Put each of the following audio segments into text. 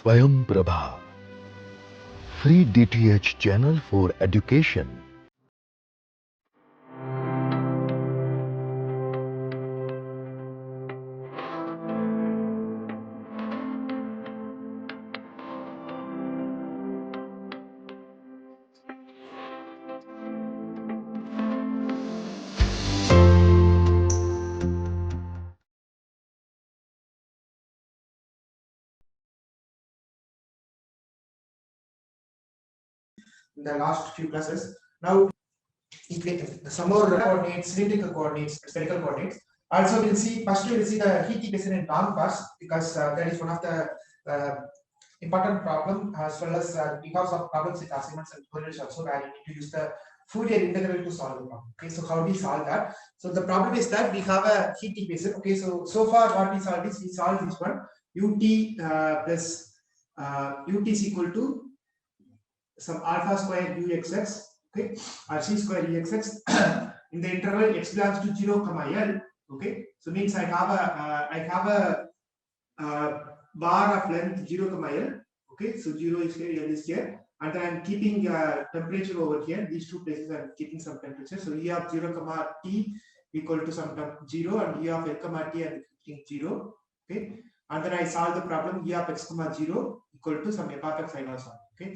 Swayam Prabha, free DTH channel for education. In the last few classes. Now, some more coordinates, cylindrical coordinates, spherical coordinates. Also, we'll see first we'll see the heat equation in long parts because that is one of the important problem as well as because of problems with assignments and Fourier also where you need to use the Fourier integral to solve the problem. Okay, so how do we solve that? So the problem is that we have a heat equation. Okay, so far what we solved is we solved this one ut plus ut is equal to some alpha square uxx, okay, or c square uxx in the interval x belongs to 0 comma l. Okay, so means I have a bar of length 0 comma l. Okay, so 0 is here, l is here, and then I'm keeping temperature over here. These two places I'm keeping some temperature. So e of 0 comma t equal to some 0, and e of l comma t I'm keeping 0. Okay, and then I solve the problem e of x comma 0 equal to some f of x I now solve. Okay.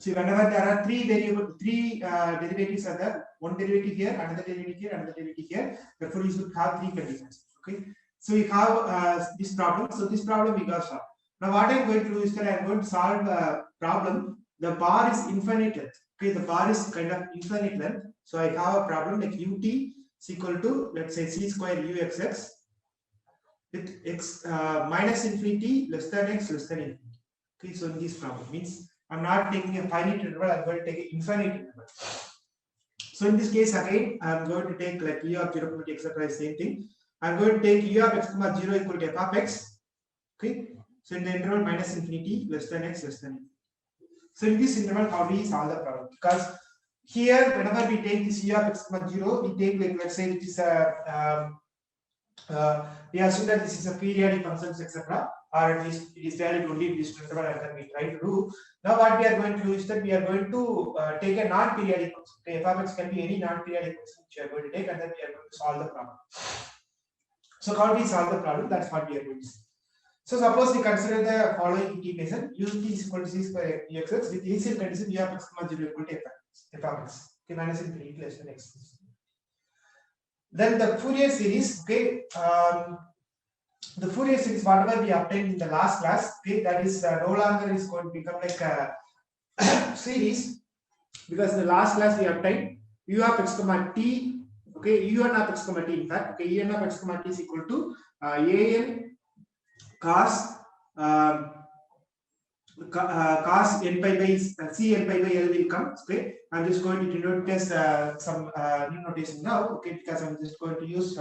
So whenever there are three derivatives are there, one derivative here, another derivative here, another derivative here, therefore you should have three conditions. Okay. So we have this problem. So this problem we got solved. Now what I'm going to do is that I'm going to solve a problem. The bar is infinite length. Okay, the bar is kind of infinite length. So I have a problem like ut is equal to, let's say, c square uxx with x minus infinity less than x less than infinity. Okay, so in this problem means I'm not taking a finite interval, I'm going to take an infinite interval. So in this case, again, I'm going to take like u of 0, etc. Same thing. I'm going to take u of x comma 0 equal to f of x. Okay. So in the interval minus infinity less than x less than infinity. So in this interval, how do we solve the problem? Because here, whenever we take this u of x comma 0, we take like, let's say it is a we assume that this is a periodic functions, etc., or at least it is valid only in this interval, and then we try to do. Now, what we are going to do is that we are going to take a non-periodic function. Okay, f of x can be any non-periodic function which we are going to take, and then we are going to solve the problem. So, how do we solve the problem? That's what we are going to see. So, suppose we consider the following equation: ut is equal to c square uxx with initial condition u of x comma 0 equal to f of x. Okay, minus infinity less than x. Then the Fourier series, okay, the Fourier series, whatever we obtained in the last class, okay, that is no longer is going to become like a series, because in the last class we obtained u of x comma t, okay, un of x comma t, in fact, okay, un of x comma t is equal to an cos cos n pi by c n pi by l will come. Okay, I'm just going to denote this some new notation now. Okay, because I'm just going to use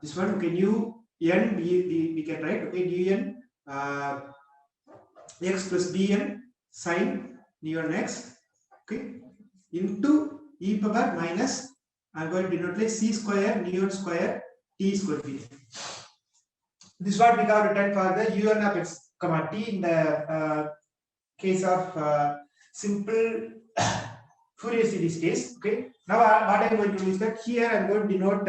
this one. Okay, nu n we can write. Okay, nu n x plus bn sin nu n x. Okay, into e power minus, I'm going to denote like c square nu n square t square b. This is what we have written for the un of x comma t in the case of simple Fourier series case. Okay. Now what I'm going to do is that here I'm going to denote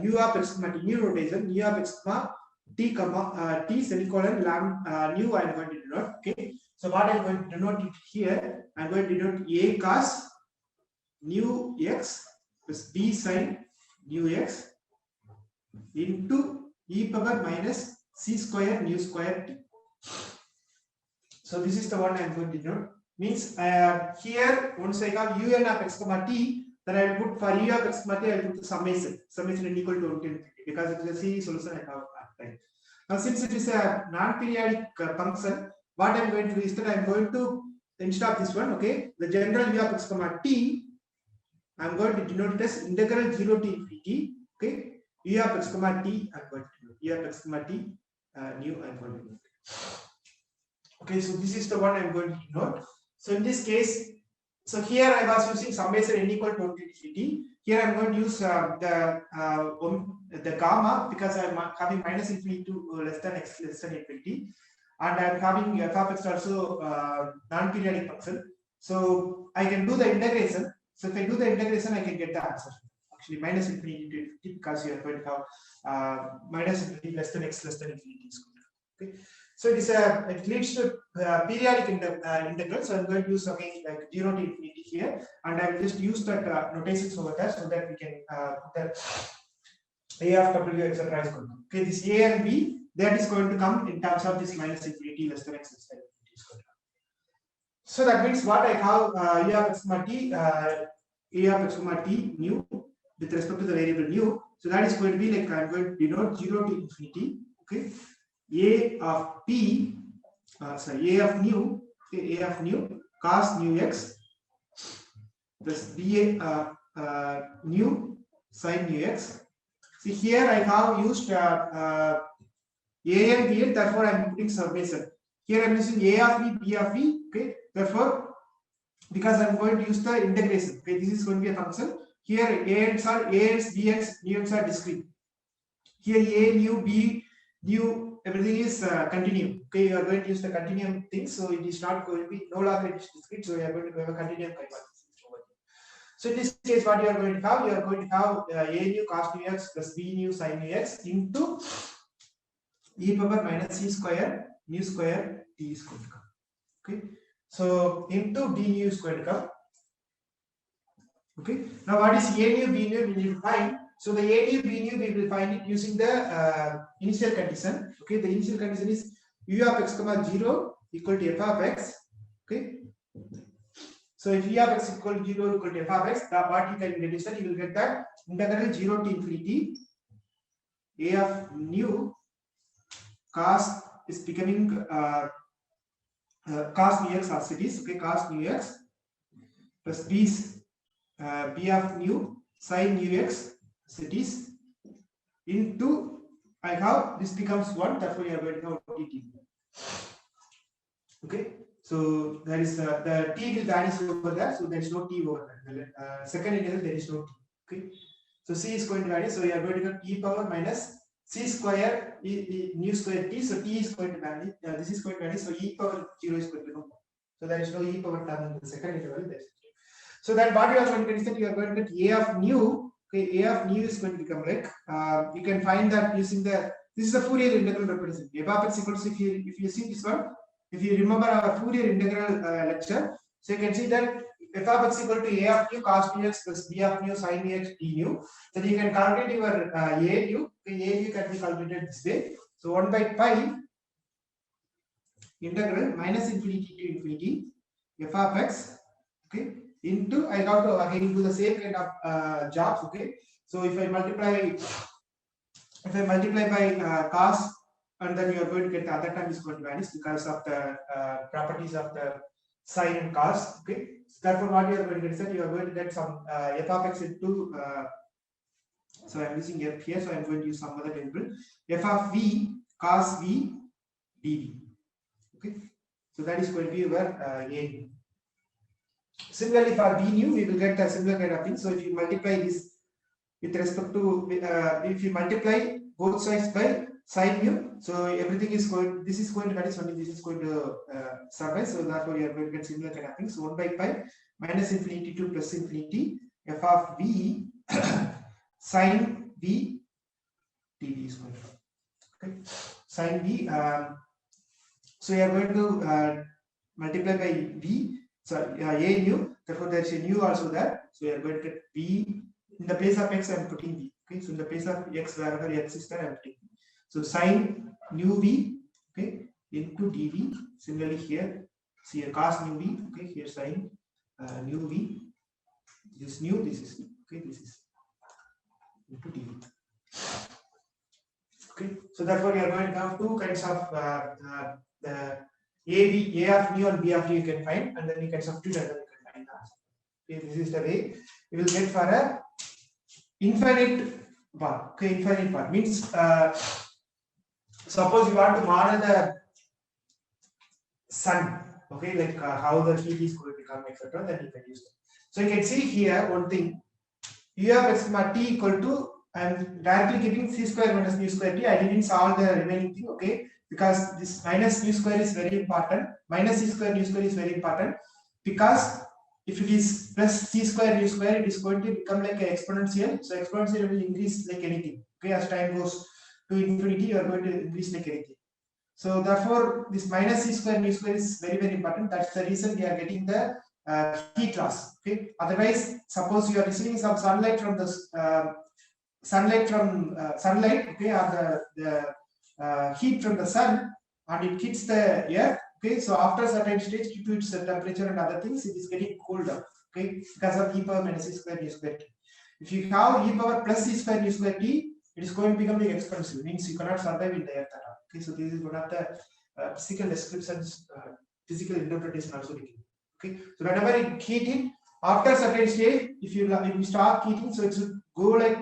u of x comma t, new notation, u of x comma t comma t semicolon lam new I'm going to denote. Okay. So what I'm going to denote it here, I'm going to denote a cos nu x plus b sin nu x into e power minus c square nu square t. So this is the one I am going to denote. Means here once I have un of x comma t, then I will put for u of x comma t, I will put the summation n equal to 1 to infinity, because it is a series solution I have applied. Now since it is a non-periodic function, what I am going to do is that I am going to, instead of this one, okay, the general u of x comma t, I am going to denote it as integral 0 to infinity. Okay, u of x comma t, I am going to denote u of x comma t new I am going to denote. Okay, so this is the one I am going to denote. So in this case, so here I was using summation n equal to 1 to infinity. Here I'm going to use the gamma because I'm having minus infinity to less than x less than infinity, and I'm having f of x also non-periodic function. So I can do the integration. So if I do the integration, I can get the answer. Actually, minus infinity to infinity, because you are going to have minus infinity less than x less than infinity is good. Okay. So it leads to periodic integral. So I'm going to use again like 0 to infinity here, and I will just use that notations over there so that we can put that a of w etc. is going to. Okay, this a and b, that is going to come in terms of this minus infinity less than x less than infinity is going to come. So that means what I have a of x comma t, a of x comma t nu with respect to the variable nu. So that is going to be like I'm going to denote 0 to infinity. Okay, a of p, sorry, a of nu, okay, a of nu cos nu x plus b nu sin nu x. See here I have used a and b, therefore I am putting summation. Here I am using a of b, b of b. Okay, therefore because I am going to use the integration. Okay, this is going to be a function. Here a's are a's, b's, nu's are discrete. Here a, nu, b, nu, everything is continuum. Okay, you are going to use the continuum thing, so it is not going to be no longer it is discrete. So you are going to have a continuum hypothesis over here. So in this case, what you are going to have, you are going to have a nu cos nu x plus b nu sin nu x into e power minus c square nu square t is going to come. Okay, so into d nu is going to come. Okay, now what is a nu b nu we need to find. So the a nu b nu we will find it using the initial condition. Okay, the initial condition is u of x comma 0 equal to f of x. Okay, so if u of x equal to 0 equal to f of x, what you can get is that you will get that integral 0 to infinity a of nu cos is becoming cos nu x as it is. Okay, cos nu x plus b b of nu sin nu x as it is into I have this becomes 1, therefore you are going to have dt. Okay, so there is the t will vanish over there, so there is no t over there. Second integral there is no t. Okay, so c is going to vanish, so you are going to get e power minus c square nu square t. So t is going to vanish. This is going to vanish, so e power 0 is going to come. So there is no e power term in the second interval. So that what you are going to get is that you are going to get a of nu. Okay, a of nu is going to become like you can find that using the this is the Fourier integral representation. F of x equals if you see this one, if you remember our Fourier integral lecture, so you can see that f of x equal to a of nu cos nu x plus b of nu sin nu x d nu. Then you can calculate your a nu. Okay, a nu can be calculated this way. So 1 by pi integral minus infinity to infinity f of x. Okay, into I got to again do the same kind of jobs. Okay, so if I multiply by cos, and then you are going to get the other term is going to vanish because of the properties of the sine and cos. Okay, so therefore what you are going to get is that you are going to get some f of x into so I am using f here, so I am going to use some other variable f of v cos v dv. Okay, so that is going to be your a. Similarly, for b nu, we will get a similar kind of thing. So if you multiply this with respect to, if you multiply both sides by sin mu, so everything is going, this is going to vanish, only this is going to survive. So therefore, you are going to get similar kind of thing. So 1 by pi minus infinity to plus infinity f of v sin v dv is going to come. Okay, sin v. So you are going to multiply by v. Sorry, a nu, therefore there is a nu also there. So we are going to get v in the place of x. I am putting v. Okay, so in the place of x, wherever x is there, I am putting v. So sin nu v, okay, into dv. Similarly here, see a cos nu v. Okay, here sin nu v. This is nu, this is nu. Okay, this is into dv. Okay, so therefore you are going to have two kinds of the a of nu and b of nu you can find, and then you can substitute and then you can find the answer. Okay, this is the way you will get for a infinite bar. Okay, infinite bar means suppose you want to model the sun. Okay, like how the heat is going to come, etc. Then you can use that. So you can see here one thing. u of x comma t equal to, I'm directly getting c square minus mu square t. I didn't solve the remaining thing, okay, because this minus mu square is very important, minus c square mu square is very important, because if it is plus c square mu square, it is going to become like an exponential. So exponential will increase like anything, okay, as time goes to infinity, you are going to increase like anything. So therefore this minus c square mu square is very, very important. That's the reason we are getting the heat loss, okay. Otherwise, suppose you are receiving some sunlight from the sunlight, okay, or the heat from the sun, and it hits the earth, okay. So after a certain stage, due to its temperature and other things, it is getting cooled down, okay, because of e power minus c square mu square t. If you have e power plus c square mu square t, it is going to become like expensive, means you cannot survive in the earth at all, okay. So this is one of the physical descriptions, physical interpretation also we give, okay. So whenever it heating, after certain stage, if you start heating, so it should go like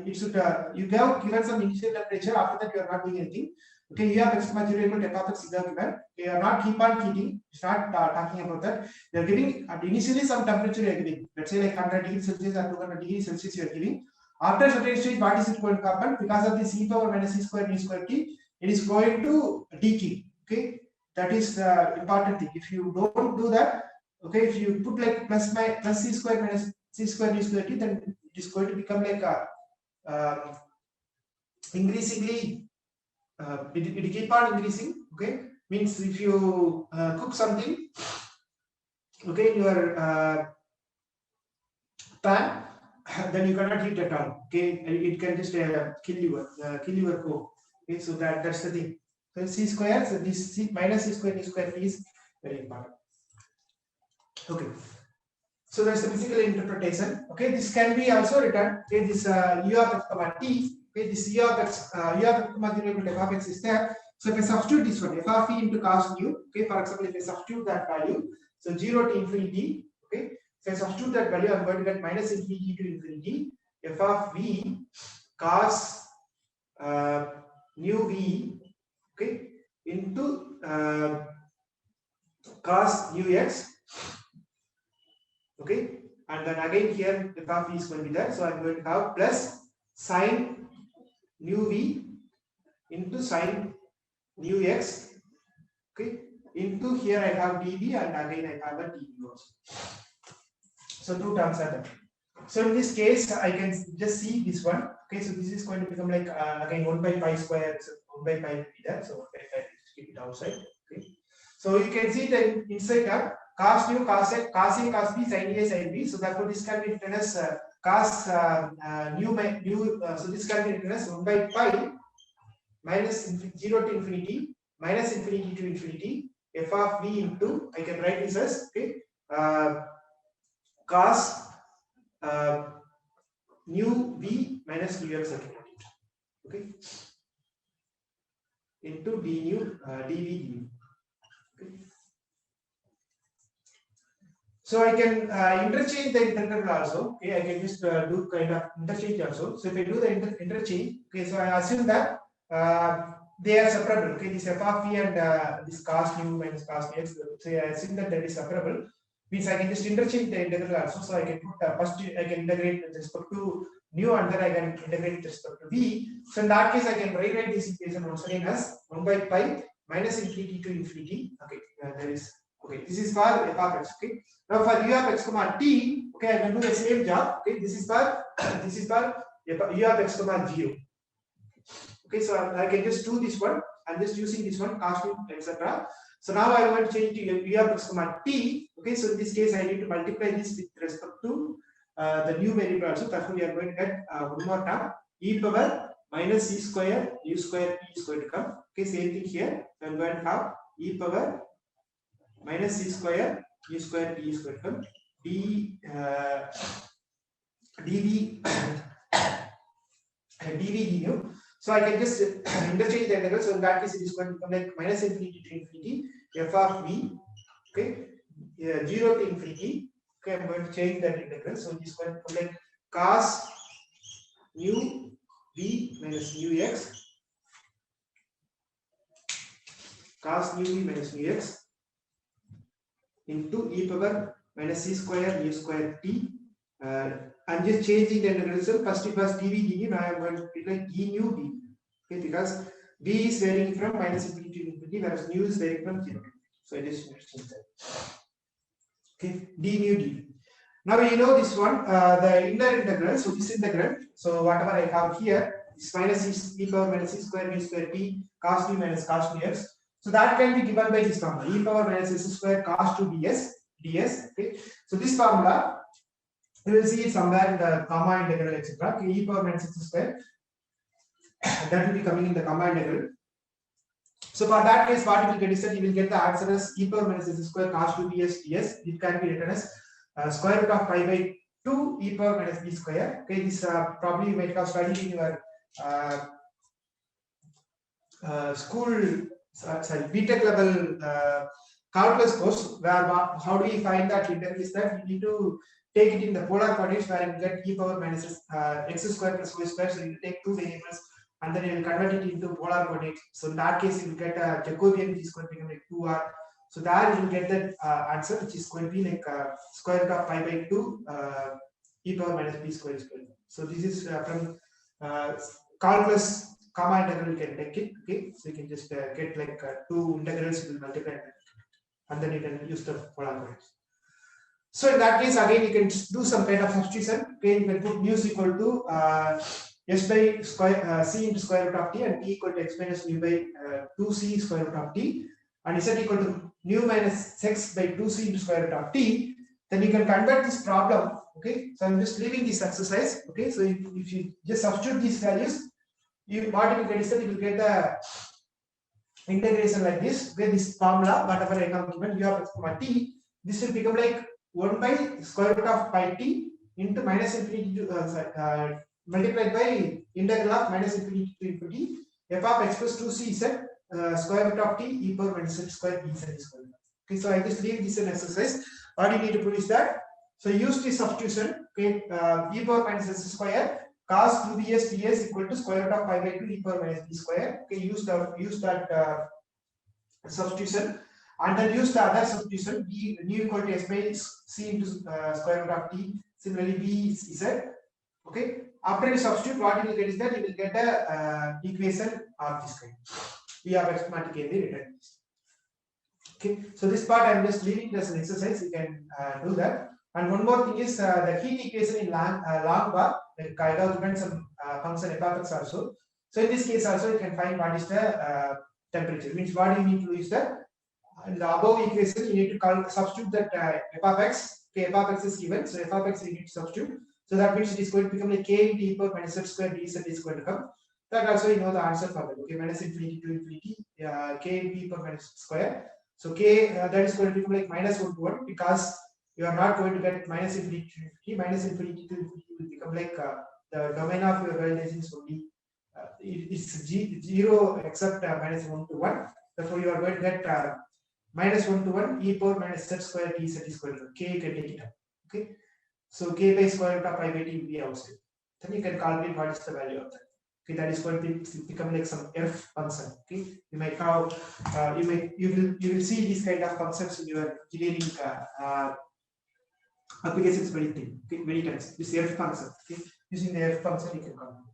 it should you have given some initial temperature. After that, you are not doing anything, okay. You have x comma 0 equal to f of x is given. You are not keep on heating. It's not talking about that. They are giving initially some temperature you are giving. Let's say like 100 degrees Celsius or 200 degrees Celsius you are giving. After certain stage, what is it going to happen? Because of this e power minus c square mu square t, it is going to decay, okay. That is the important thing. If you don't do that, okay, if you put like plus c square minus c square mu square t, then it is going to become like a increasingly it keep on increasing, okay. Means if you cook something, okay, in your pan, then you cannot heat at all, okay. It can just kill your coke, okay. So that's the thing. So c square, so this c minus c square mu square t is very important, okay. So that's the physical interpretation, okay. This can be also written, okay, this u of x comma t, okay, this u of x comma 0 equal to f of x is there. So if I substitute this one, f of e into cos nu, okay, for example, if I substitute that value, so 0 to infinity, okay, so I substitute that value, I'm going to get minus infinity to infinity f of v cos nu v, okay, into cos nu x, okay, and then again here the f of v is going to be there, so I'm going to have plus sin nu v into sin nu x, okay, into here I have dv, and again I have a dv also. So two terms are there. So in this case, I can just see this one, okay. So this is going to become like again 1 by pi square, so 1 by pi will be there, so 1 by pi, keep it outside, okay. So you can see the inside term cos nu, cos a, cos b, sin a, sin b. So therefore this can be written as cos nu by nu. So this can be written as 1 by pi minus 0 to infinity minus infinity to infinity f of v into, I can write this as, okay, cos nu v minus nu x, okay, into d nu dv du. Okay. So I can interchange the integral also, okay. I can just do kind of interchange also. So if I do the interchange, okay, so I assume that they are separable, okay. This f of v and this cos nu minus cos x, so I assume that is separable, means I can just interchange the integral also. So I can put first I can integrate with respect to nu, and then I can integrate with respect to v. So in that case, I can rewrite this equation once again as 1 by pi minus infinity to infinity, okay. There is, okay, this is for f of x, okay. Now for u of x comma t, okay, I can do the same job, okay. This is for u of x comma 0, okay. So I can just do this one. I'm just using this one, cos nu, etc. So now I want to change to u of x comma t, okay. So in this case, I need to multiply this with respect to the new variable also. Therefore, we are going to get one more term, e power minus c square u square t is going to come, okay. Same thing here, I'm going to have e power minus c square u square t is going to come dv du. So I can just interchange the integral. So in that case, it is going to become like minus infinity to infinity f of v, okay, 0 to infinity, okay. I'm going to change that integral. So it is going to become like cos nu v minus nu x, cos nu v minus nu x into e power minus c square u square t I'm just changing the integral result. First it was dv dt, now I'm going to be like d nu dt. Okay, because b is varying from minus infinity to infinity, whereas nu is varying from 0 to infinity. So I just change that. Okay, d nu dt. Now you know this one, the inner integral. So this integral. So whatever I have here is minus e power minus e square v square t cos v minus cos v x. So that can be given by this formula, e power minus s square cos 2 ds. Okay. So this formula you will see it somewhere in the gamma integral, etc. Okay, e power minus s square that will be coming in the gamma integral. So for that case, what you will get is that you will get the answer as e power minus s square cos 2 ds. It can be written as square root of pi by 2 e power minus b square. Okay, this probably you might have studied in your school, sorry, BTech level calculus course, where how do we find that integral is that you need to take it in the polar coordinates where you get e power minus x square plus y square. So you take two variables and then you will convert it into polar coordinates. So in that case, you will get a Jacobian which is going to become like 2r. So there you will get that answer, which is going to be like square root of pi by 2 e power minus b square square. So this is from calculus gamma integral, you can take it. Okay, so you can just get like two integrals, you will multiply and then you can use the polar coordinates. So in that case, again you can do some kind of substitution. Okay, you can put mu is equal to s by square c into square root of t and t equal to x minus mu by 2c square root of t, and z equal to mu minus x by 2c into square root of t. Then you can convert this problem. Okay, so I'm just leaving this exercise. Okay, so if you just substitute these values, what you will get is that you will get the integration like this, where this formula, whatever I have given, u of x comma t, this will become like 1 by square root of pi t into minus infinity to multiplied by integral of minus infinity to infinity f of x plus 2c z square root of t e power minus x square e z square. Okay, so I just leave this an exercise. What you need to put is that, so use this substitution. Okay, e power minus s square cos 2bs ds equal to square root of pi by 2 e power minus b square. Okay, use that substitution, and then use the other substitution, b nu equal to s by c into square root of t. Similarly, b is z. Okay, after you substitute, what you will get is that you will get a equation of this kind. We have automatically written. Okay, so this part I am just leaving it as an exercise. You can do that. And one more thing is the heat equation in long bar. Like I have given some function f of x also. So in this case also you can find what is the temperature. Means what you need to do is that in the above equation you need to substitute that f of x. Okay, f of x is given, so f of x you need to substitute. So that means it is going to become like k into e power minus z square dz is going to come. That also you know the answer for that. Okay, minus infinity to infinity k into e power minus square. So k that is going to become like minus 1 to 1, because you are not going to get minus infinity to infinity. Minus infinity to infinity will become like the domain of your validation is only it's 0 except minus 1 to 1. Therefore, you are going to get minus 1 to 1 e power minus z square t z is equal to k. You can take it up. Okay, so k by square root of pi by t will be outside. Then you can calculate what is the value of that. Okay, that is going to become like some f function. Okay, you might have you will see these kind of concepts in your engineering applications many times. This f function. Okay, using the f function you can calculate.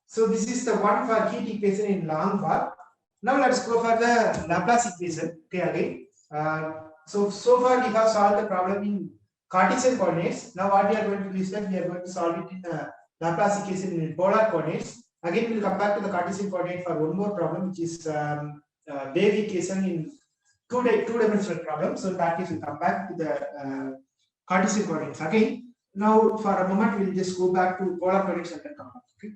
So this is the one for heat equation in long bar. Now let's go for the Laplace equation. Okay, again. So far we have solved the problem in Cartesian coordinates. Now what we are going to do is that we are going to solve it in the Laplace equation in polar coordinates. Again, we will come back to the Cartesian coordinate for one more problem, which is wave equation in two-dimensional problem. So in that case, we'll come back to the Cartesian coordinates again. Now for a moment, we'll just go back to polar coordinates and then come back. Okay.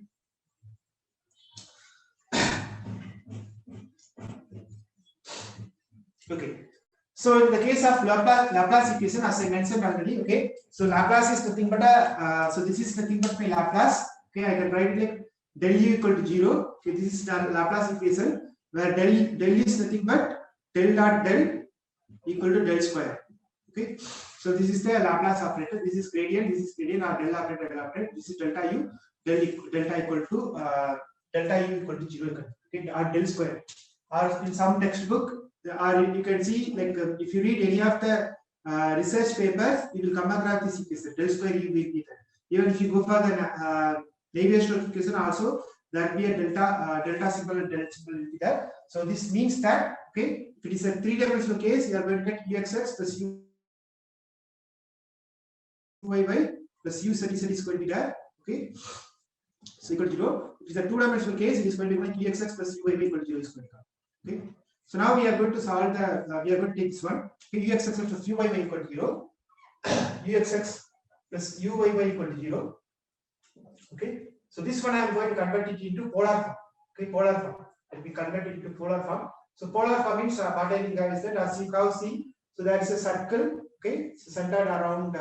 Okay, so in the case of Laplace equation, as I mentioned already, okay, so Laplace is nothing but a, so this is nothing but my Laplace. Okay, I can write it like del u equal to 0. Okay, this is the Laplace equation where del is nothing but del dot del equal to del square. Okay, so this is the Laplace operator. This is gradient or del operator. This is delta u, delta equal to delta u equal to 0. Okay, or del square. Or in some textbook or you can see like if you read any of the research papers, you will come across this equation del square u by theta. Even if you go for the Navier-Stokes equation, also that be a delta symbol and delta symbol will be there. So this means that okay, if it is a three-dimensional case, you are going to get uxx plus uyy plus u z is going to be there. Okay, so equal to 0. If it is a two-dimensional case, it is going to be like uxx plus uyy equal to 0 is going to come. Okay, so now we are going to solve the we are going to take this one. Okay, uxx plus uyy equal to 0. uxx plus uyy equal to 0. Okay, so this one I am going to convert it into polar form. Okay, polar form. Let me convert it into polar form. So polar form means what I think is that as you can see, so that is a circle. Okay, so centered around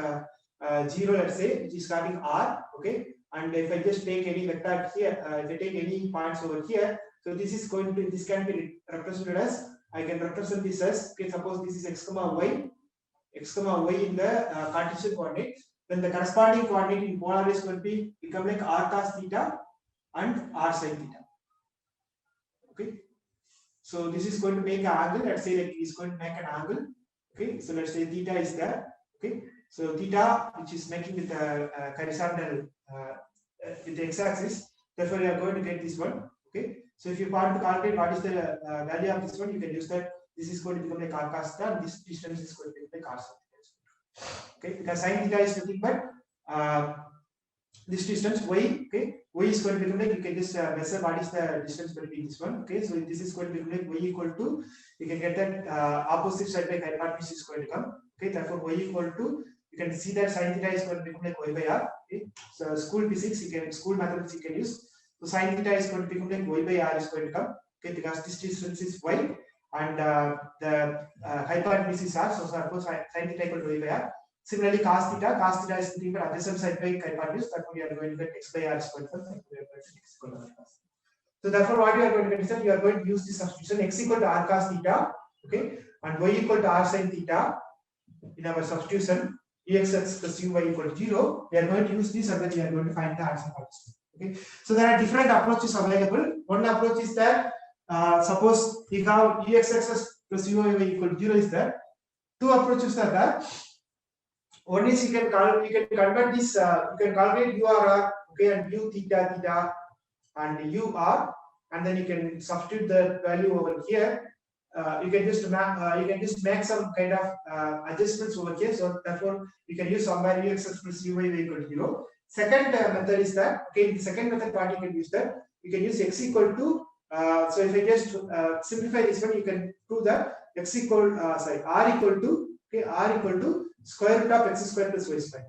0, let's say, which is having r. Okay, and if I just take any vector here, if I take any points over here, so this is going to, this can be represented as, I can represent this as, okay, suppose this is x comma y in the Cartesian coordinate, then the corresponding coordinate in polar is going to be become like r cos theta and r sin theta. Okay, so this is going to make an angle. Let's say like it is going to make an angle. Okay, so let's say theta is there. Okay, so theta, which is making with the horizontal with the x-axis. Therefore, you are going to get this one. Okay, so if you want to calculate what is the value of this one, you can use that. This is going to become like r cos theta, and this distance is going to be like r sin theta. Okay, because sin theta is nothing but this distance y. Okay, y is going to become like, you can just measure what is the distance between this one. Okay, so this is going to become like y equal to, you can get that opposite side by hypotenuse is going to come. Okay, therefore y equal to, you can see that sin theta is going to become like y by r. Okay, so school physics, you can, school mathematics you can use. So sin theta is going to become like y by r is going to come. Okay, because this distance is y and the hypotenuse is r. So suppose sin theta equal to y by r. Similarly, cos theta is nothing but adjacent side by hypotenuse. Therefore, we are going to get x by r squared. So therefore, what you are going to get is that you are going to use this substitution x equal to r cos theta, okay, and y equal to r sin theta in our substitution. Uxx plus uy equal to 0. We are going to use this, and then we are going to find the answer for this. Okay. So there are different approaches available. One approach is that suppose you have uxx plus uy equal to 0 is there. Two approaches are there. One is you can convert this, you can calculate UR, okay, and U theta and UR, and then you can substitute the value over here. You can just make some kind of adjustments over here. So therefore, you can use some value x plus uy equal to 0. Second method is that, okay, in the second method, what you can use that, you can use x equal to, so if I just simplify this one, you can prove that x equal, r equal to, okay, r equal to square root of x square plus y square.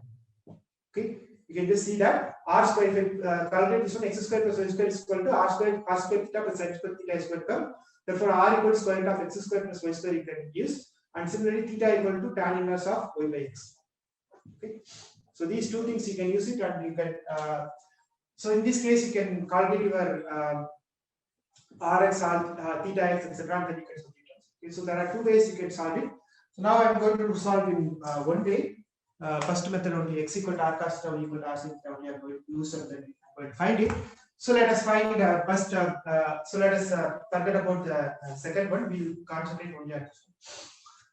Okay, you can just see that r square, if I calculate this one, x square plus y square is equal to r square cos square theta plus sin square theta is equal to, therefore r equal to square root of x square plus y square you can use, and similarly theta equal to tan inverse of y by x. Okay, so these two things you can use it, and you can so in this case you can calculate your rx, theta x, etc., and then you can substitute. Okay, so there are two ways you can solve it. So now I am going to solve in one way. First method only, x equal to r cos theta equal to r sin theta, we are going to use, and then I'm going to find it. So let us find first. So let us forget about the second one. We will concentrate only on this one.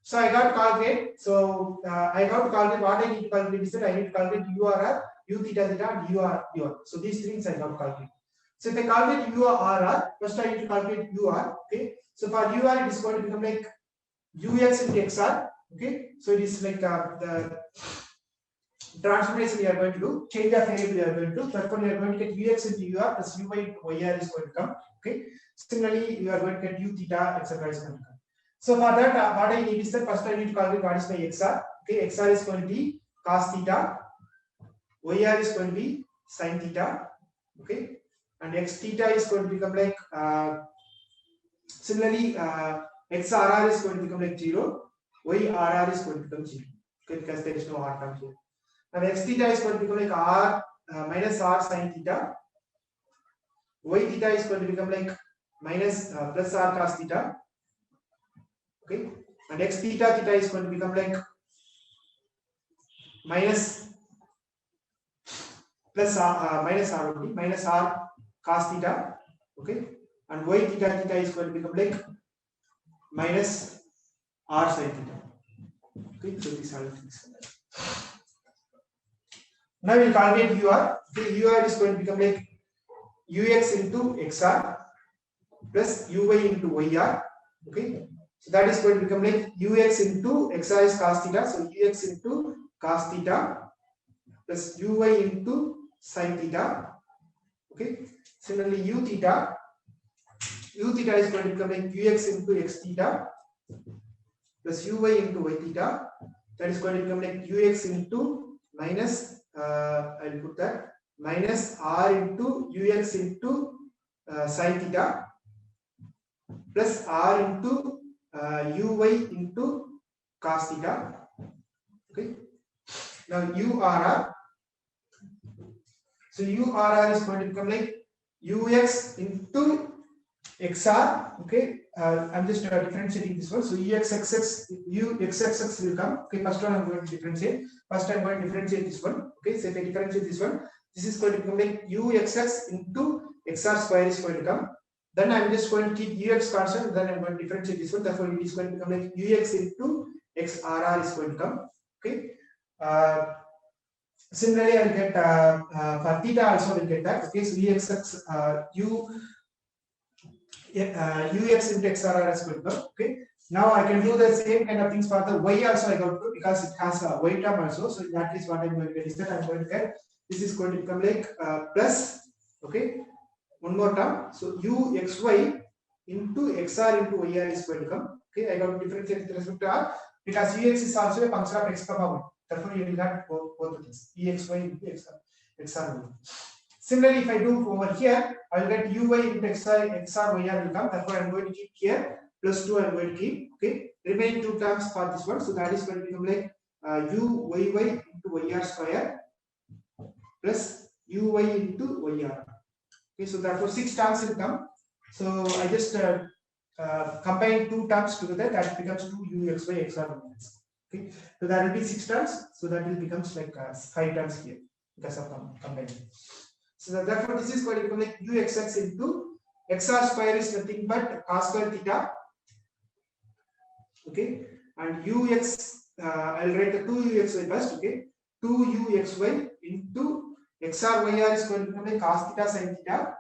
So I got to calculate. So I got to calculate what I need to calculate is that I need to calculate URR, U theta theta, and UR. So these things I got to calculate. So if I calculate URR, first I need to calculate UR. Okay. So for UR, it is going to become like ux into xr. Okay, so it is like the transformation we are going to do, change of variable we are going to do. Therefore, we are going to get ux into ur plus uy into yr is going to come. Okay, similarly, you are going to get u theta etc. is going to come. So for that, what I need is that first I need to calculate what is my xr. Okay, xr is going to be cos theta, yr is going to be sin theta. Okay, and x theta is going to become like similarly. XRR is going to become like 0, YRR is going to become 0, okay, because there is no R term here. Now x theta is going to become like R minus R sin theta, Y theta is going to become like minus plus R cos theta, okay, and x theta is going to become like minus plus minus R only, minus R cos theta, okay, and Y theta is going to become like minus r sin theta. Okay, so these are the things. Now we'll calculate UR. Okay, UR is going to become like UX into XR plus UY into YR. Okay, so that is going to become like UX into XR is cos theta. So UX into cos theta plus UY into sin theta. Okay, similarly U theta is going to become like UX into X theta plus UY into Y theta. That is going to become like UX into minus I'll put that minus R into UX into sin theta plus R into UY into cos theta. Okay. Now URR. So URR is going to become like UX into XR. Okay. I'm just differentiating this one. So UXXX will come. Okay. First one I'm going to differentiate. First I'm going to differentiate this one. Okay. So if I differentiate this one, this is going to become like UXX into XR square is going to come. Then I'm just going to keep UX constant. Then I'm going to differentiate this one. Therefore, it is going to become like UX into XRR is going to come. Okay. Similarly, I'll get for theta also will get that. Okay. So UXX UX into XRR is going to come. Okay. Now I can do the same kind of things for the Y also I got to, because it has a Y term also. So that is what I'm going to get. Is that I'm going to get this is going to become like plus. Okay. One more term. So UXY into XR into YR is going to come. Okay, I got to differentiate with respect to R because UX is also a function of X comma 1. Therefore, you will get both of these EXY into XR. Similarly, if I do over here, I will get UY into XR YR will come. Therefore, I am going to keep here plus 2. I am going to keep. Okay, remaining 2 terms for this one. So that is going to become like UYY into YR square plus UY into YR. Okay, so therefore 6 terms will come. So I just combine 2 terms together, that becomes 2UXY XR. Okay, so that will be 6 terms. So that will becomes like 5 terms here because of combining. So therefore this is going to become like UXX into XR square is nothing but cos square theta. Okay, and UX I'll write the 2UXY first. Okay, 2UXY into XR is going to become like cos theta sin theta.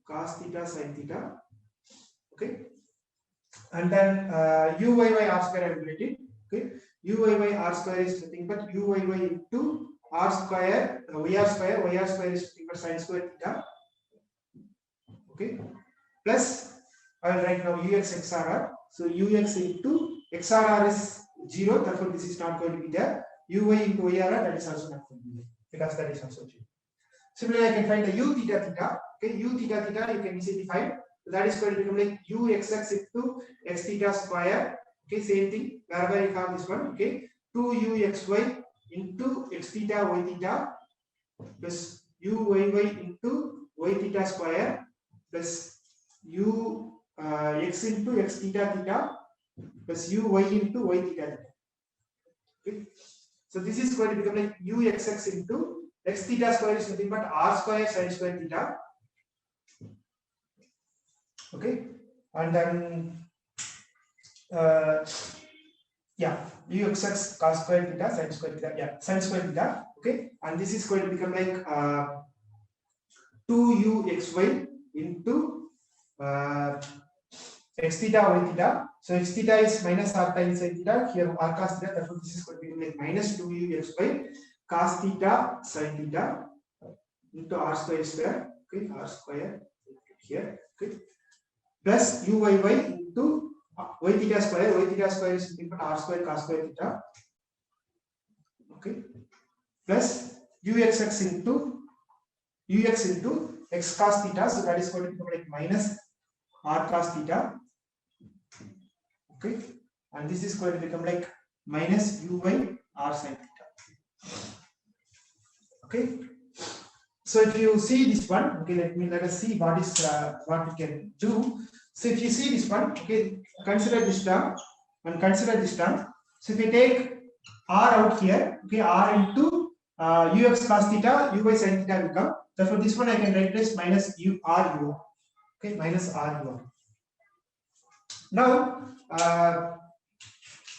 Cos theta sin theta. Okay, and then UYY r square I will write it. Okay, UYY r square is nothing but UYY into r square YR square. YR square is nothing but sin square theta. Okay, plus I will write now UX XRR. So UX into XRR is 0. Therefore, this is not going to be there. UY into YRR, that is also not going to be there because that is also 0. Similarly, I can find the U theta theta. Okay, U theta theta you can easily find. So that is going to become like UXX into X theta square. Okay, same thing. Wherever you have this one. Okay, 2UXY into X theta Y theta plus UYY into Y theta square plus X into X theta theta plus UY into Y theta theta. Okay, so this is going to become like UXX into X theta square is nothing but R square sin square theta. Okay, and then yeah, UXX cos square theta sin square theta, yeah, sin square theta. Okay, and this is going to become like 2UXY into X theta Y theta. So X theta is minus R times sin theta. Here R cos theta. Therefore, this is going to become like minus 2UXY cos theta sin theta into R square. Okay, R square here. Okay, plus UYY into Y theta square. Y theta square is nothing but R square cos square theta. Okay, plus UXX into UX into X cos theta. So that is going to become like minus R cos theta. Okay, and this is going to become like minus UY R sin theta. Okay, so if you see this one, okay, let us see what we can do. So if you see this one, okay, consider this term and consider this term. So if we take R out here, okay, R into UX cos theta, UY sin theta will come. Therefore, this one I can write as minus RU. Okay, minus RU. Now,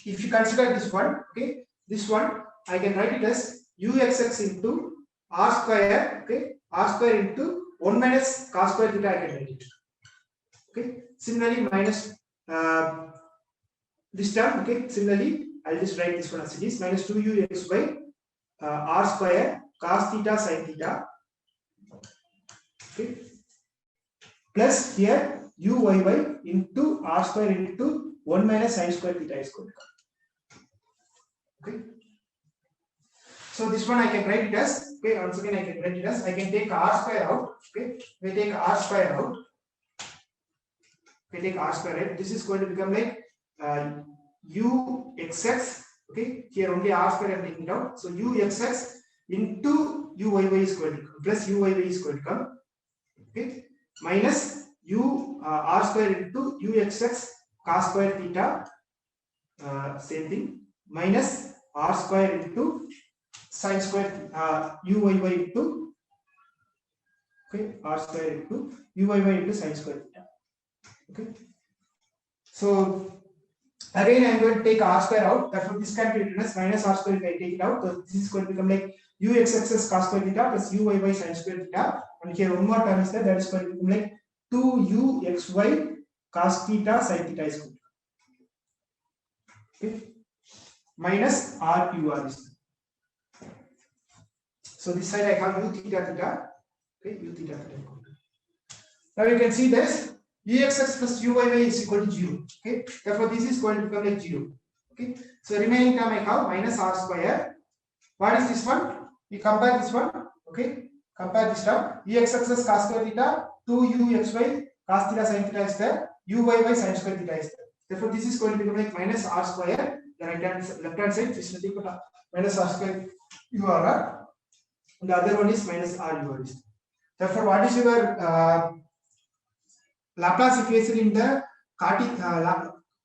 if you consider this one, okay, this one I can write it as uxx into r square, okay, r square into 1 minus cos square theta. I can write it. Okay. Similarly, minus this term. Okay. Similarly, I'll just write this one as it is, minus 2ux by r square cos theta sin theta. Okay. Plus here uyy into r square into 1 minus sin square theta is going to come. Okay. So this one I can write it as, okay, once again I can write it as, I can take r square out. Okay. We take r square out. We take r square out. This is going to become like uxx. Okay. Here only r square I am taking it out. So uxx into uyy is going to come, plus uyy is going to come. Okay. Minus r square into uxx cos square theta. Same thing. Minus r square into sin square uyy into, okay, r square into uyy into sin square theta. Okay. So again I am going to take r square out. Therefore this can be written as minus r square if I take it out. So this is going to become like uxx cos square theta plus uyy sin square theta. And here one more term is there, that is going to become like 2uxy cos theta sin theta is going to come. Okay. Minus r ur is. So this side I have u theta theta. Okay, u theta theta. Now you can see this uxx plus uyy is equal to 0. Okay, therefore this is going to become like 0. Okay, so remaining term I have minus r square. What is this one? We compare this one. Okay, compare this term. Uxx plus cos square theta 2uxy cos theta sin theta is there. Uyy sin square theta is there. Therefore this is going to become like minus r square. The left hand side is nothing but minus r square urr. And the other one is minus r ur. Therefore, what is your Laplace equation in the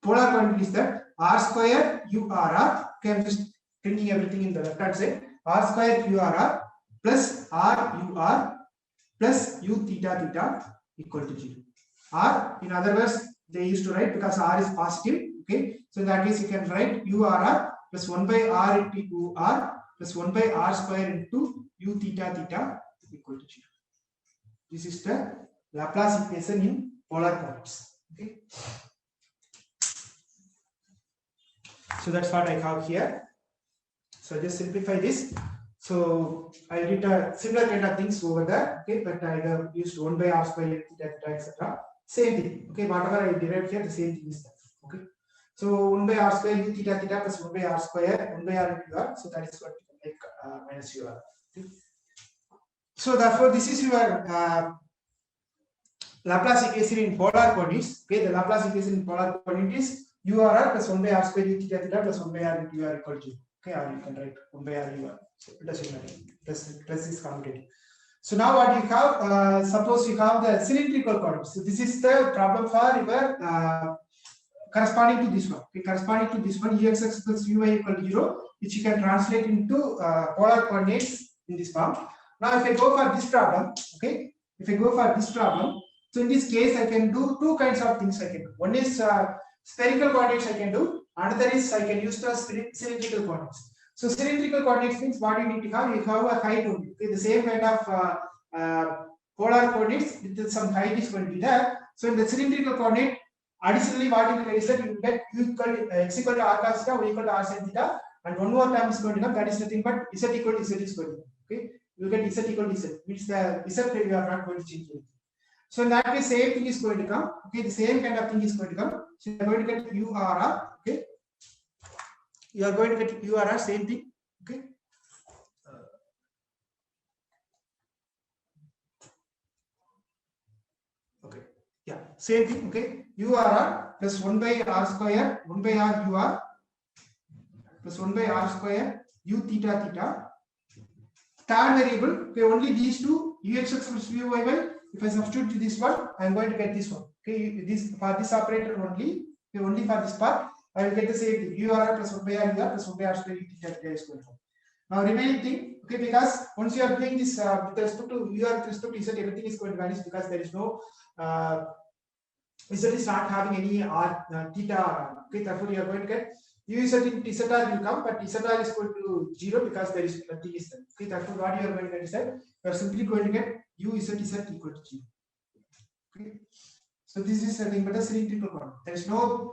polar quantity is that r square urr. Okay, I'm just printing everything in the left hand side. R square urr plus r ur plus u theta theta equal to 0. R, in other words, they used to write because r is positive. Okay, so in that case you can write urr plus 1 by r into ur plus 1 by r square into u theta theta equal to 0. This is the Laplace equation in polar quantities. Okay. So that's what I have here. So I just simplify this. So I did similar kind of things over there. Okay, but I have used 1 by r square theta theta etc. Same thing. Okay, whatever I derived here, the same thing is there. Okay. So 1 by r square u theta theta plus 1 by r square 1 by r into r. So that is what like minus ur. Okay. So therefore this is your Laplace equation in polar coordinates. Okay, the Laplace equation in polar coordinates urr plus 1 by r square u theta theta plus 1 by r into r equal to 0. Okay, or you can write 1 by r ur. So it doesn't matter. Plus is commutative. So now what you have, suppose you have the cylindrical coordinates. So this is the problem for your corresponding to this one. Okay, corresponding to this one, uxx plus uy equal to 0, which you can translate into polar coordinates in this form. Now if I go for this problem, okay, if I go for this problem, so in this case I can do two kinds of things I can do. One is spherical coordinates I can do, another is I can use the cylindrical coordinates. So cylindrical coordinates means what you need to have, you have a height only. Okay, the same kind of polar coordinates with some height is going to be there. So in the cylindrical coordinate, additionally what you will is that you will get u equal to x equal to r cos theta, y equal to r sin theta, and one more term is going to come, that is nothing but z equal to z is going to come. Okay, you will get z equal to z, means the z you are not going to change anything. So in that case, same thing is going to come. Okay, the same kind of thing is going to come. So you are going to get urr. Okay, you are going to get urr, same thing. Okay. Okay. Yeah, same thing. Okay, urr plus 1 by r square 1 by r ur plus 1 by r square u theta theta. Third variable. Okay, only these two uxx plus uyy. If I substitute to this one, I am going to get this one. Okay, this for this operator only. Okay, only for this part, I will get the same thing. Urr plus 1 by r ur plus 1 by r square u theta theta is going to come. Now remaining thing, okay, because once you are doing this with respect to ur with respect to z, everything is going to vanish because there is no Z is not having any r theta. Okay, therefore you are going to get uz into zr will come, but zr is equal to 0 because there is nothing is there. Okay, therefore what you are going to get is that you are simply going to get uz equal to 0. Okay, so this is nothing but a cylindrical quantity. There is not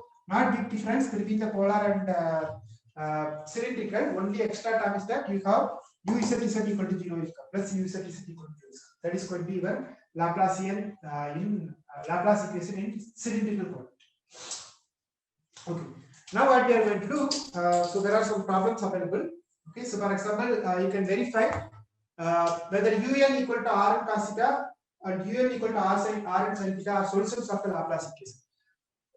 big difference between the polar and cylindrical. Only extra term is that you have uz equal to 0 plus uz equal to 0. That is going to be your Laplacian in Laplace equation in cylindrical quantity. Okay. Now what we are going to do? So there are some problems available. Okay. So for example, you can verify whether un equal to r and cos theta and un equal to r and sin theta are solutions of the Laplace equation.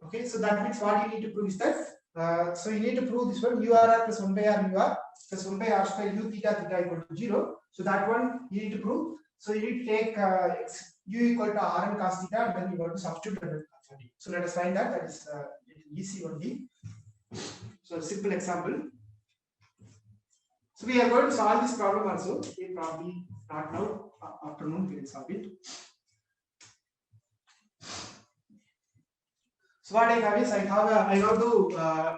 Okay. So that means what you need to prove is that so you need to prove this one urr plus 1 by r ur plus 1 by r square u theta theta equal to 0. So that one you need to prove. So you need to take u equal to r and cos theta, and then you want to substitute it. So let us find that. That is easy only. So simple example. So we are going to solve this problem also. Okay, probably not now. Afternoon we will solve it. So what I have is I have to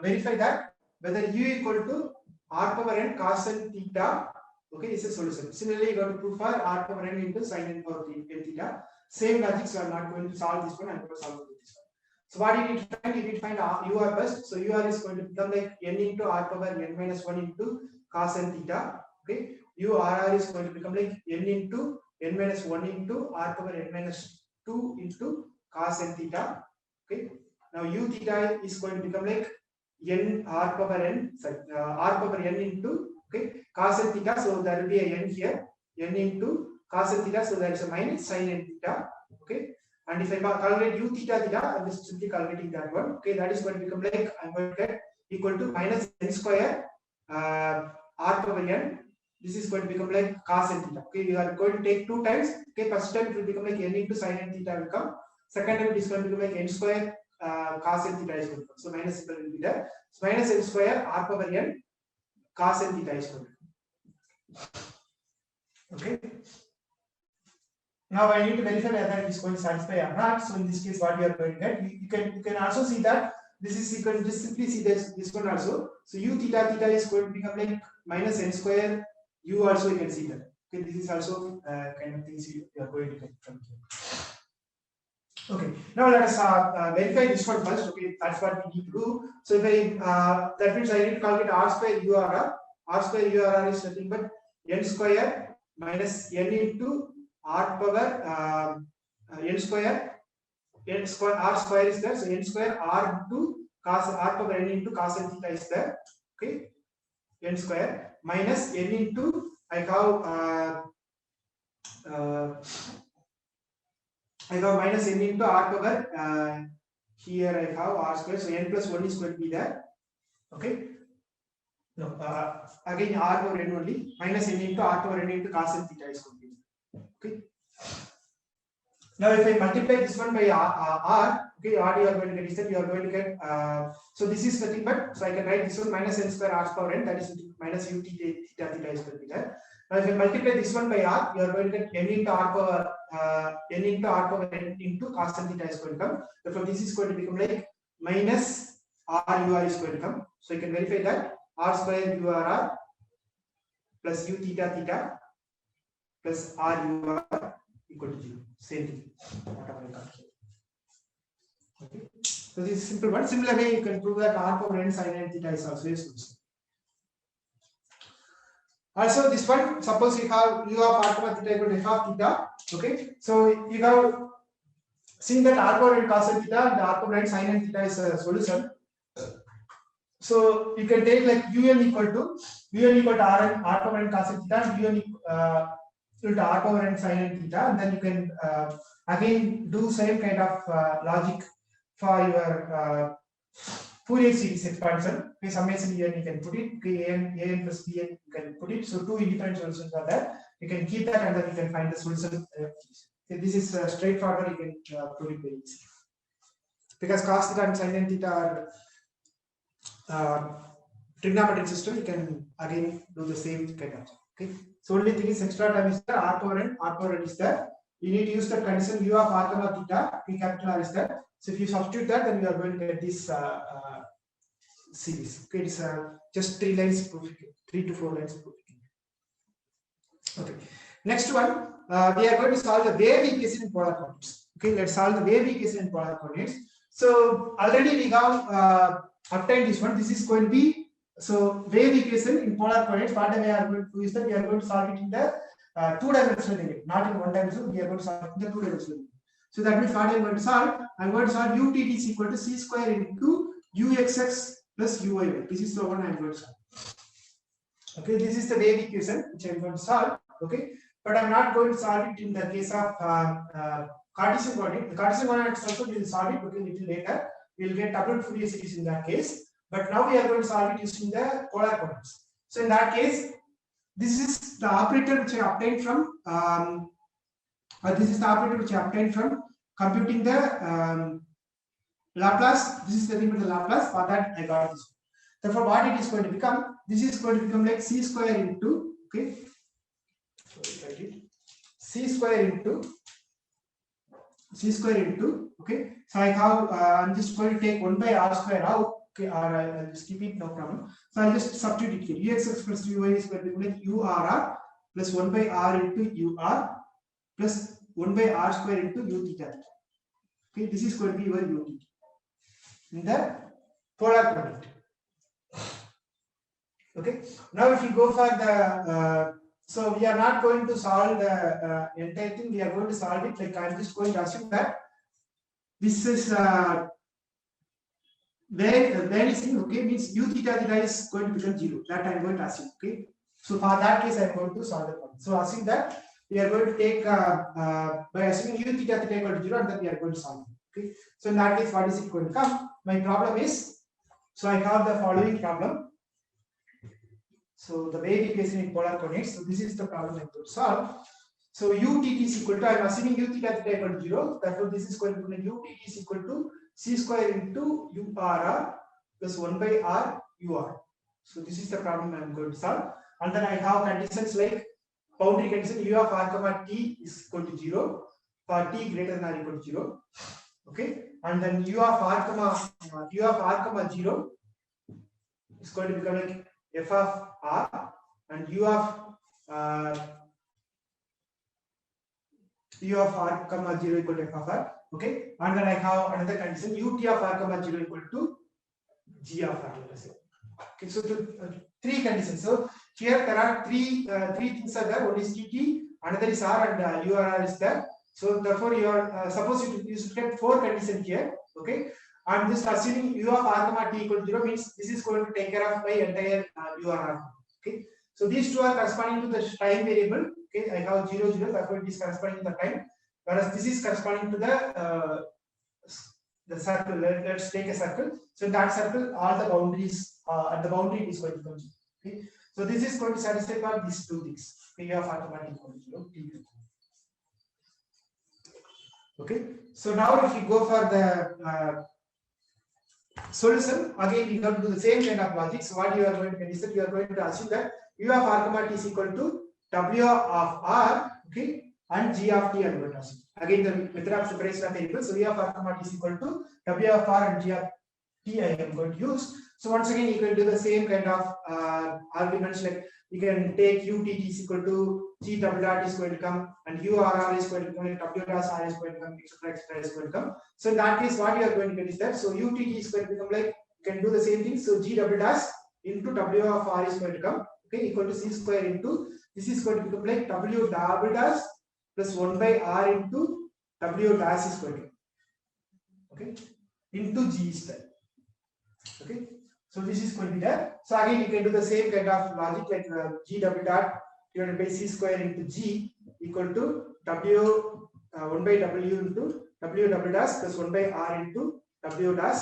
verify that whether u equal to r power n cos n theta. Okay, is a solution. Similarly, you have to prove for r power n into sin n power n theta. Same logic, so I am not going to solve this one. I am going to solve this one. So what you need to find? You need to find ur first. So ur is going to become like n into r power n minus 1 into cos n theta. Okay, urr is going to become like n into n minus 1 into r power n minus 2 into cos n theta. Okay, now u theta is going to become like n r power n r power n into okay cos n theta. So there will be a n here, n into cos n theta. So there is a minus sin n theta. Okay, and if I calculate u theta theta, I'm just simply calculating that one. Okay, that is going to become like I'm going to get equal to minus n square r power n. This is going to become like cos n theta. Okay, you are going to take 2 times. Okay, first time it will become like n into sin n theta will come. Second time it is going to become like n square cos n theta is going to come. So minus symbol will be there. So minus n square r power n cos n theta is going to come. Okay. Now I need to verify whether it is going to satisfy or not. So in this case, what you are going to get, you can also see that this is you can just simply see this one also. So u theta theta is going to become like minus n square. U also you can see that. Okay, this is also kind of things you are going to get from here. Okay, now let us verify this one first. Okay, that's what we need to do. So if I that means I need to calculate r square urr. R square urr is nothing but n square minus n into r power n square r square is there. So n square r into cos r power n into cos n theta is there. Okay, n square minus n into I have minus n into r power here I have r square. So n plus 1 is going to be there. Okay, no again r power n only minus n into r power n into cos n theta is going to be there. Okay, now if I multiply this one by r, okay, what you are going to get is that you are going to get so this is nothing but, so I can write this one minus n square r power n, that is minus u theta theta is going to be there. Now if I multiply this one by r, you are going to get n into r power n into cos n theta is going to come. Therefore this is going to become like minus r ur is going to come. So you can verify that r square urr plus u theta theta plus r ur equal to 0. Same thing. Okay. So this is simple one. Similarly, you can prove that r power n sin n theta is also a solution. Also, this one, suppose you have u of r power theta equal to f of theta. Okay. So you have seen that r power n cos n theta and r power n sin n theta is a solution. So you can take like un equal to r power n cos n theta and un equal to r power n sin n theta, and then you can again do same kind of logic for your Fourier series expansion. Okay, summation here you can put it. Okay, an plus bn you can put it. So 2 independent solutions are there. You can keep that and then you can find the solution. Okay, this is straightforward. You can prove it very easy because cos theta and sin n theta are trigonometric system. You can again do the same kind of. Okay. So only thing is extra term is there, r power n is there. You need to use the condition u of r comma theta, p capital R is there. So if you substitute that, then you are going to get this series. Okay, it's just 3 lines proof, 3 to 4 lines proof. Okay, next one, we are going to solve the wave equation in polar coordinates. Okay, let's solve the wave equation in polar coordinates. So already we have obtained this one. This is going to be, so wave equation in polar coordinates. What we are going to do is that we are going to solve it in the 2-dimensional domain, not in 1-dimensional. We are going to solve it in the 2-dimensional domain. So that means what I am going to solve? I am going to solve utt is equal to c square into uxx plus uyy. This is the one I am going to solve. Okay, this is the wave equation which I am going to solve. Okay, but I am not going to solve it in the case of Cartesian coordinate. The Cartesian coordinates also we will solve it, but a little later we will get double Fourier series in that case. But now we are going to solve it using the polar coordinates. So in that case, this is the operator which I obtained from computing the Laplace. This is the thing with the Laplace. For that I got this. Therefore, what it is going to become? This is going to become like c square into, okay, c square into, okay. So I have I'm just going to take 1 by r square out. Okay, or I'll just keep it, no problem. So I'll just substitute it here. Ux plus uy is going to be like urr plus 1 by r into ur plus 1 by r square into u theta. Okay, this is going to be your ut in the polar coordinate. Okay, now if you go for the so we are not going to solve the entire thing. We are going to solve it like I'm just going to assume that this is vanishing. Okay, means u theta is going to become 0. That I am going to assume. Okay, so for that case I am going to solve the problem. So assume that we are going to take by assuming u theta equal to 0, and then we are going to solve it. Okay, so in that case, what is it going to come? My problem is, so I have the following problem. So the wave equation in polar coordinates. So this is the problem I'm going to solve. So ut is equal to, I'm assuming u theta equal to 0. Therefore, this is going to be ut is equal to c square into urr plus 1 by r ur. So this is the problem I'm going to solve. And then I have conditions like boundary condition u of r comma t is equal to 0 for t greater than or equal to 0. Okay, and then u of r comma 0 is going to become like f of r, and u of r comma 0 equal to f of r. Okay, and then I have another condition ut of r comma 0 equal to g of r. Let us say. Okay, so three conditions. So here there are three things are there. One is tt, another is r, and urr is there. So therefore you are suppose you should get 4 conditions here. Okay, and this assuming u of r comma t equal to 0 means this is going to take care of my entire urr. Okay, so these two are corresponding to the time variable. Okay, I have 0 0, therefore it is corresponding to the time, whereas this is corresponding to the circle. Let's take a circle. So in that circle, all the boundaries at the boundary is going to come. Okay, so this is going to satisfy for these two things. Okay, u of r comma t equal to 0. Okay, so now if you go for the solution, again we have to do the same kind of logic. So what you are going to do is that you are going to assume that u of r comma t is equal to w of r, okay, and g of t. I am going to assume. Again the method of separation of variables. So u of r comma t is equal to w of r and g of t. I am going to use. So once again you can do the same kind of arguments, like you can take ut is equal to g w dot is going to come, and urr is going to come, and w dot r is going to come, etc is going to come. So in that case, what you are going to get is that, so ut is going to become like, you can do the same thing. So g w dash into w of r is going to come, okay, equal to c square into, this is going to become like w double dash plus 1 by r into w dash is going to come, okay, into g is there. Okay, so this is going to be there. So again you can do the same kind of logic, like g w dot divided by c square into g equal to w 1 by w into w double dash plus 1 by r into w dash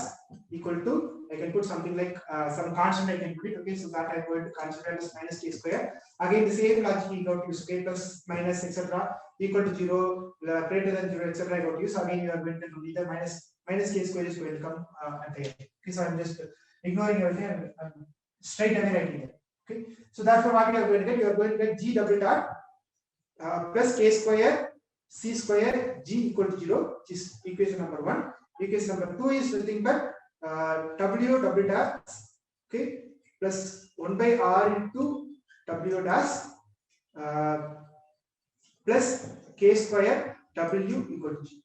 equal to, I can put something like some constant I can put it. Okay, so that I am going to consider as minus k square. Again the same logic you got to use, k plus minus etc equal to 0, greater than 0 etc I got to use. Again you are going to do either minus k square is going to come at the end. Okay, so I am just ignoring everything and straight away writing it. Okay, so therefore what you are going to get, you are going to get g double dot plus k square c square g equal to 0, which is equation number 1, Equation number 2 is nothing but W double dash, okay, plus 1 by R into W dash plus K square W equal to G.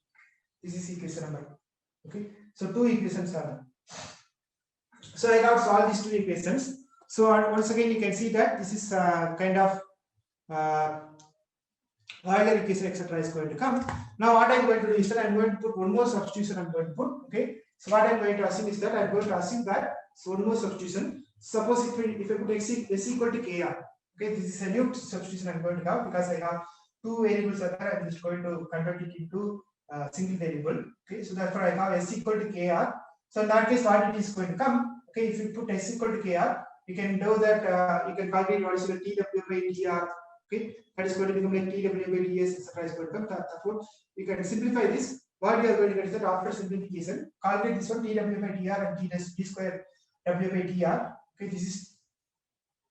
This is equation number 2. Okay, so 2 equations are there. So I have solved these 2 equations. So once again you can see that this is kind of Euler equation etc. is going to come. Now what I am going to do is that I am going to put one more substitution. I am going to put, okay. So what I am going to assume is that I am going to assume that, so one more substitution. Suppose if I put x equal to kr, okay, this is a new substitution I am going to have because I have 2 variables are there. I am just going to convert it into single variable. Okay, so therefore I have s equal to kr. So in that case, what it is going to come? Okay, if you put s equal to kr, you can know that you can calculate what is the tw by dr. Okay, that is going to become like tw by ds, etc. is going to come. Therefore, you can simplify this. What you are going to get is that after simplification, calculate this one tw by dr and d square w by dr. Okay, this is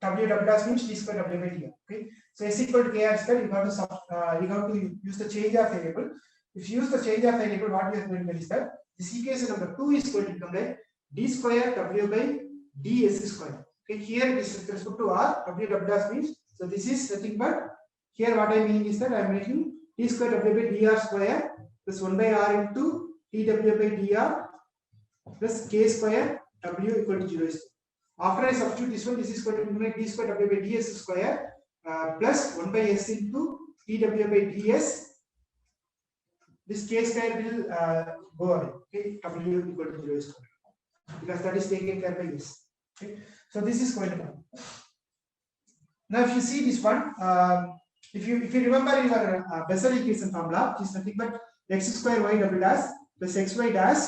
w dash means d square w by dr. Okay, so s equal to kr square, you got to use the change of variable. If you use the change of variable, what you are going to get is that this equation number 2 is going to become like d square w by ds square. Okay, here this is respect to r, w dash means, so this is nothing but, here what I mean is that I am making d square w by dr square plus 1 by r into tw by dr plus k square w equal to 0. After I substitute this one, this is going to be like d square w by ds square plus 1 by s into tw by ds. This k square will go away. Okay, w equal to 0 square, because that is taken care by s. Okay, so this is going to come. Now, if you see this one, if you remember your Bessel equation formula, which is nothing but x square y double dash plus xy dash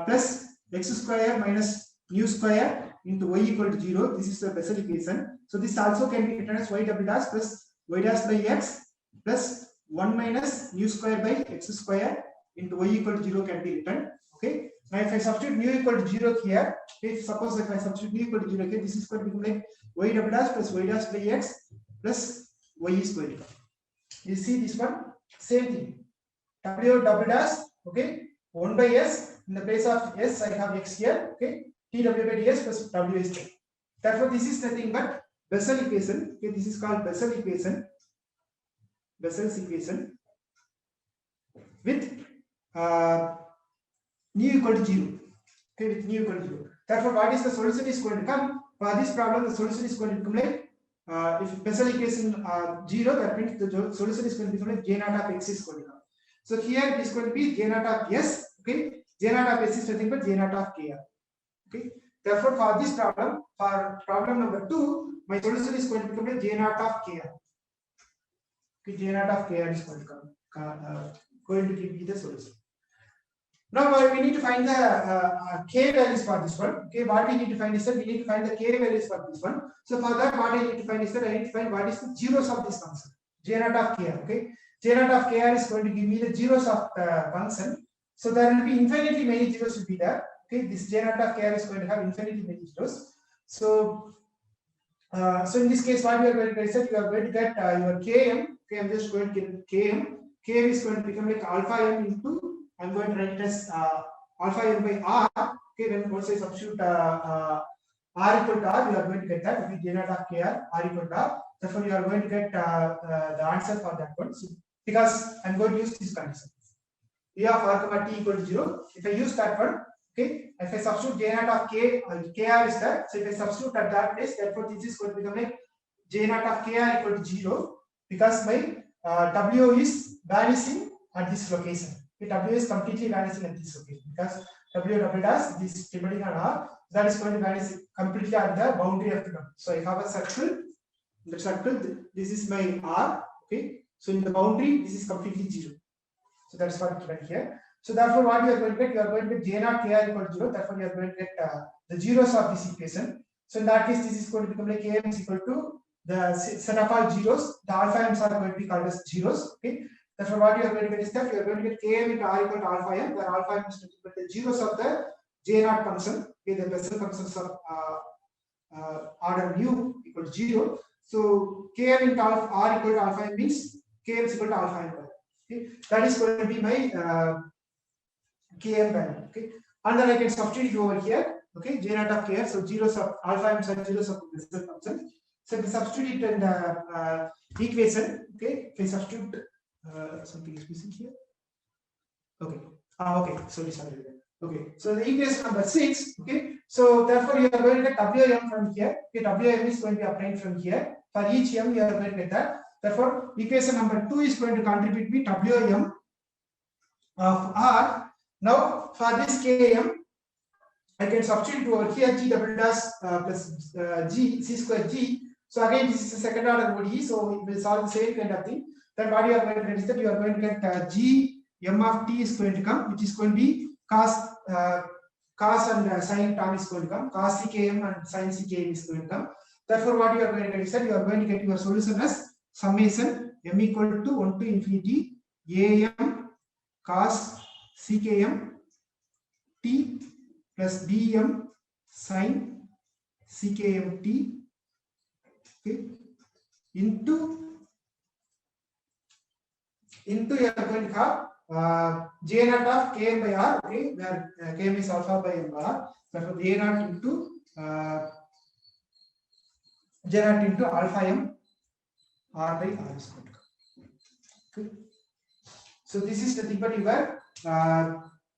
plus x square minus mu square into y equal to 0. This is the Bessel equation. So this also can be written as y double dash plus y dash by x plus 1 minus mu square by x square into y equal to 0 can be written. Okay. Now if I substitute mu equal to 0 here, if suppose if I substitute mu equal to 0 here, this is going to become like y double dash plus y dash by x plus y is going to come. You see this one, same thing. W double dash, okay, 1 by s, in the place of s I have x here, okay, tw by ds plus w is there. Therefore this is nothing but Bessel equation. Okay, this is called Bessel equation. Bessel's equation with nu equal to 0. Okay, with nu equal to 0. Therefore, what is the solution is going to come? For this problem, the solution is going to become like if Bessel equation 0, that means the solution is going to become like j naught of x is going to come. So here it is going to be j naught of s. Okay, j naught of s is nothing but j naught of kr. Okay, therefore, for this problem, for problem number 2, my solution is going to become like j naught of kr. Okay, j naught of kr is going to come, going to give me the solution. Now we need to find the k values for this one. Okay, what we need to find is that we need to find the k values for this one. So for that, what I need to find is that I need to find what is the zeros of this function, j naught of kr. Okay, j naught of kr is going to give me the zeros of the function. So there will be infinitely many zeros will be there. Okay, this j naught of kr is going to have infinitely many zeros. So so in this case, what we are going to get is that you are going to get your km. Okay, I'm just going to get km. Km is going to become like alpha m into, I'm going to write it as alpha m by r. Okay, then once I substitute r equal to r, you are going to get that. Okay, j naught of kr, r equal to r. Therefore, you are going to get the answer for that one. So, because I'm going to use this condition. E of r comma t equal to 0. If I use that one, okay, if I substitute j naught of kr is that. So if I substitute at that place, therefore this is going to become like j naught of kr equal to 0, because my w is vanishing at this location. Okay, w is completely vanishing at this location because w double dash, this is depending on r, that is going to vanish completely at the boundary of the domain. So I have a circle. In the circle, this is my r. Okay, so in the boundary, this is completely 0. So that's what given here. So therefore, what you are going to get, you are going to get j naught kr equal to 0. Therefore, you are going to get the zeros of this equation. So in that case, this is going to become like km is equal to the set of all zeros. The alpha m's are going to be called as zeros. Okay. Therefore, what you are going to get is that you are going to get km into r equal to alpha m, where alpha m is to equal to the zeros of the j naught function. Okay, the Bessel functions of order mu equal to 0. So km into r equal to alpha m means km is equal to alpha m. Okay, that is going to be my km value. Okay, and then I can substitute over here. Okay, j naught of kr. So zeros of alpha m such zeros of the Bessel function. So if we substitute it in the equation, okay, if we substitute something is missing here. Okay. Okay. Sorry. Okay. So the equation number 6. Okay. So therefore you are going to get Wm from here. Okay. Wm is going to be obtained from here. For each m you are going to get that. Therefore equation number 2 is going to contribute me Wm of r. Now for this Km, I can substitute over here g double dash plus g c square g. So again this is the second order ODE. So it will solve the same kind of thing. Then what you are going to get is that you are going to get g m of t is going to come, which is going to be cos and sin term is going to come. Cos ckm and sin ckm is going to come. Therefore, what you are going to get is that you are going to get your solution as summation m equal to 1 to infinity am cos ckm t plus bm sin ckm t, okay, into you are going to have j naught of km by r, okay, where km is alpha by m r. Therefore, j naught into j naught into alpha m r by r is going to come. Okay. So this is the particular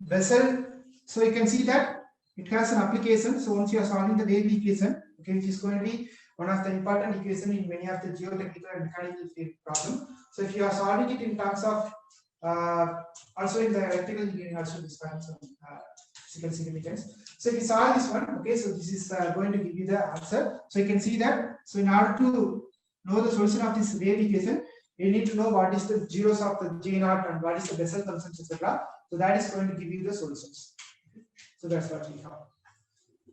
Bessel. So you can see that it has an application. So once you are solving the wave equation, okay, which is going to be one of the important equations in many of the geotechnical and mechanical field problems. So if you are solving it in terms of also in the electrical engineering, also this kind of physical significance. So if you solve this one, okay, so this is going to give you the answer. So you can see that. So in order to know the solution of this wave equation, you need to know what is the zeros of the J naught and what is the Bessel functions, etc. So that is going to give you the solutions. So that's what we have.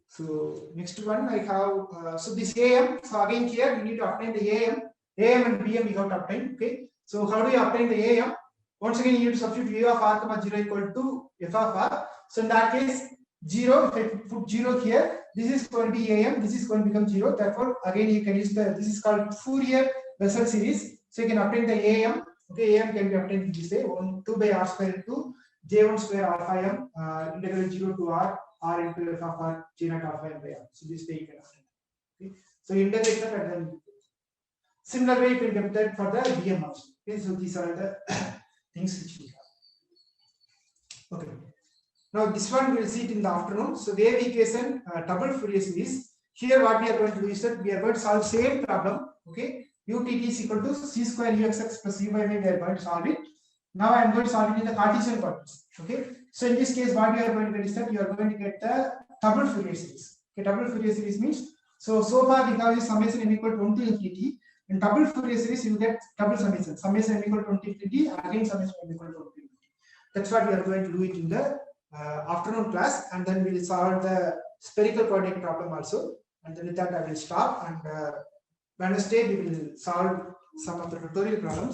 So next one I have so this AM. So again here we need to obtain the AM and BM we have to obtain. Okay. So how do you obtain the AM? Once again you need to substitute U of r comma 0 equal to f of r. So in that case 0, if I put 0 here, this is going to be AM, this is going to become 0. Therefore again you can use this is called Fourier Bessel series. So you can obtain the AM. Okay, AM can be obtained this way: 2 by r square into j1 square alpha m integral 0 to r into f of r j naught alpha m by r. So this way you can obtain. Okay, so you integrate that and then similar way you can get that for the BM also. Okay, so these are the things which we have. Okay, now this one we will see it in the afternoon. So wave equation double Fourier series. Here what we are going to do is that we are going to solve same problem. Okay, utt is equal to c square uxx plus u by v. We are going to solve it. Now I am going to solve it in the Cartesian coordinates. Okay, so in this case, what you are going to get is that you are going to get the double Fourier series. Okay, double Fourier series means so far we have this summation m equal to 1 to infinity. In double Fourier series, you get double summation m equal to 1 to infinity, again summation m equal to 1 to infinity. That's what we are going to do it in the afternoon class, and then we will solve the spherical coordinate problem also. And then with that I will stop, and Wednesday we will solve some of the tutorial problems.